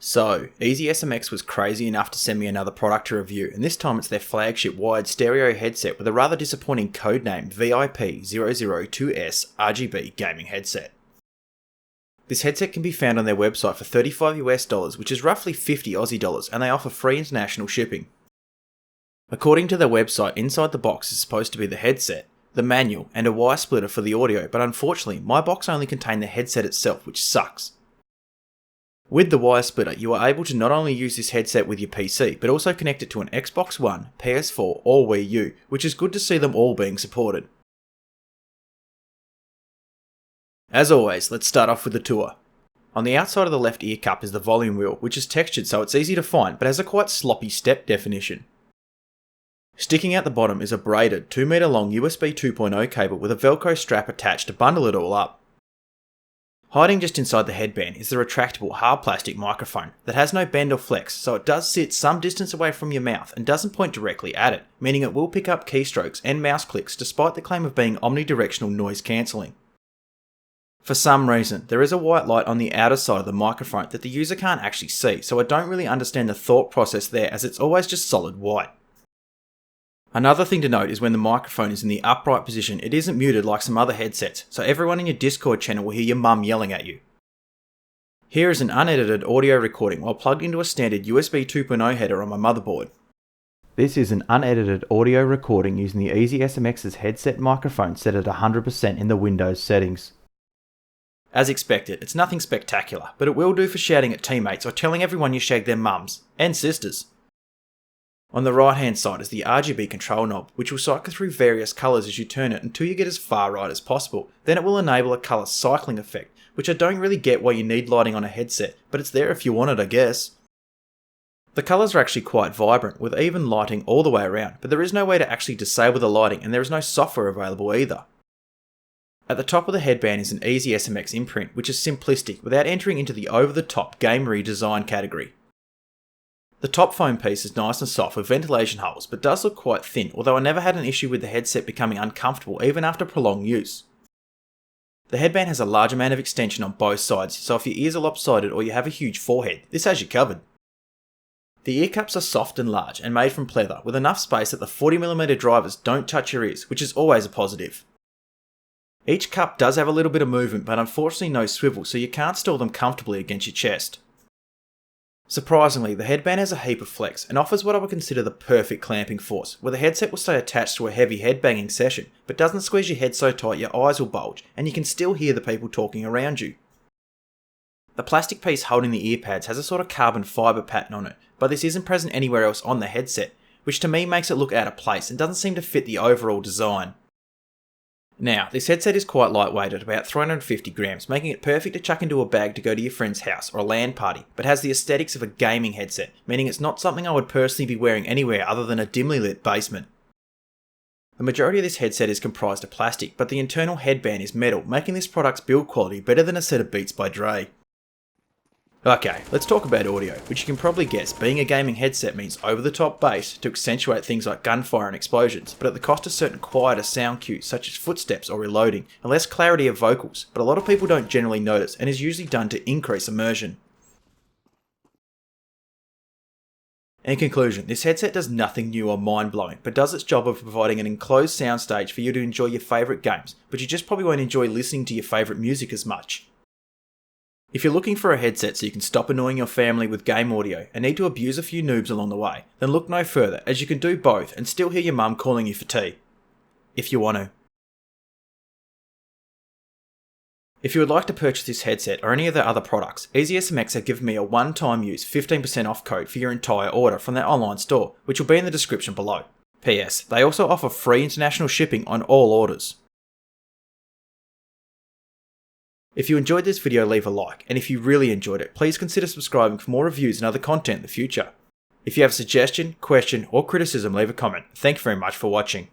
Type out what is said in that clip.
So, EasySMX was crazy enough to send me another product to review, and this time it's their flagship wired stereo headset with a rather disappointing codename VIP002S RGB gaming headset. This headset can be found on their website for $35 US, which is roughly 50 Aussie dollars, and they offer free international shipping. According to their website, inside the box is supposed to be the headset, the manual, and a wire splitter for the audio, but unfortunately my box only contained the headset itself, which sucks. With the wire splitter, you are able to not only use this headset with your PC, but also connect it to an Xbox One, PS4 or Wii U, which is good to see them all being supported. As always, let's start off with the tour. On the outside of the left ear cup is the volume wheel, which is textured so it's easy to find, but has a quite sloppy step definition. Sticking out the bottom is a braided 2 meter long USB 2.0 cable with a Velcro strap attached to bundle it all up. Hiding just inside the headband is the retractable hard plastic microphone that has no bend or flex, so it does sit some distance away from your mouth and doesn't point directly at it, meaning it will pick up keystrokes and mouse clicks despite the claim of being omnidirectional noise cancelling. For some reason, there is a white light on the outer side of the microphone that the user can't actually see, so I don't really understand the thought process there as it's always just solid white. Another thing to note is when the microphone is in the upright position, it isn't muted like some other headsets, so everyone in your Discord channel will hear your mum yelling at you. Here is an unedited audio recording while plugged into a standard USB 2.0 header on my motherboard. This is an unedited audio recording using the EasySMX's headset microphone set at 100% in the Windows settings. As expected, it's nothing spectacular, but it will do for shouting at teammates or telling everyone you shag their mums and sisters. On the right hand side is the RGB control knob, which will cycle through various colours as you turn it until you get as far right as possible. Then it will enable a colour cycling effect, which I don't really get why you need lighting on a headset, but it's there if you want it, I guess. The colours are actually quite vibrant, with even lighting all the way around, but there is no way to actually disable the lighting and there is no software available either. At the top of the headband is an EasySMX imprint, which is simplistic without entering into the over-the-top gamery design category. The top foam piece is nice and soft with ventilation holes, but does look quite thin, although I never had an issue with the headset becoming uncomfortable even after prolonged use. The headband has a large amount of extension on both sides, so if your ears are lopsided or you have a huge forehead, this has you covered. The ear cups are soft and large and made from pleather, with enough space that the 40mm drivers don't touch your ears, which is always a positive. Each cup does have a little bit of movement, but unfortunately no swivel, so you can't store them comfortably against your chest. Surprisingly, the headband has a heap of flex and offers what I would consider the perfect clamping force, where the headset will stay attached to a heavy headbanging session, but doesn't squeeze your head so tight your eyes will bulge, and you can still hear the people talking around you. The plastic piece holding the ear pads has a sort of carbon fibre pattern on it, but this isn't present anywhere else on the headset, which to me makes it look out of place and doesn't seem to fit the overall design. Now, this headset is quite lightweight at about 350 grams, making it perfect to chuck into a bag to go to your friend's house or a LAN party, but has the aesthetics of a gaming headset, meaning it's not something I would personally be wearing anywhere other than a dimly lit basement. The majority of this headset is comprised of plastic, but the internal headband is metal, making this product's build quality better than a set of Beats by Dre. Okay, let's talk about audio, which you can probably guess being a gaming headset means over-the-top bass to accentuate things like gunfire and explosions, but at the cost of certain quieter sound cues such as footsteps or reloading, and less clarity of vocals, but a lot of people don't generally notice and is usually done to increase immersion. In conclusion, this headset does nothing new or mind-blowing, but does its job of providing an enclosed soundstage for you to enjoy your favourite games, but you just probably won't enjoy listening to your favourite music as much. If you're looking for a headset so you can stop annoying your family with game audio and need to abuse a few noobs along the way, then look no further, as you can do both and still hear your mum calling you for tea. If you want to. If you would like to purchase this headset or any of their other products, EasySMX have given me a one-time use 15% off code for your entire order from their online store, which will be in the description below. PS, they also offer free international shipping on all orders. If you enjoyed this video, leave a like, and if you really enjoyed it, please consider subscribing for more reviews and other content in the future. If you have a suggestion, question, or criticism, leave a comment. Thank you very much for watching.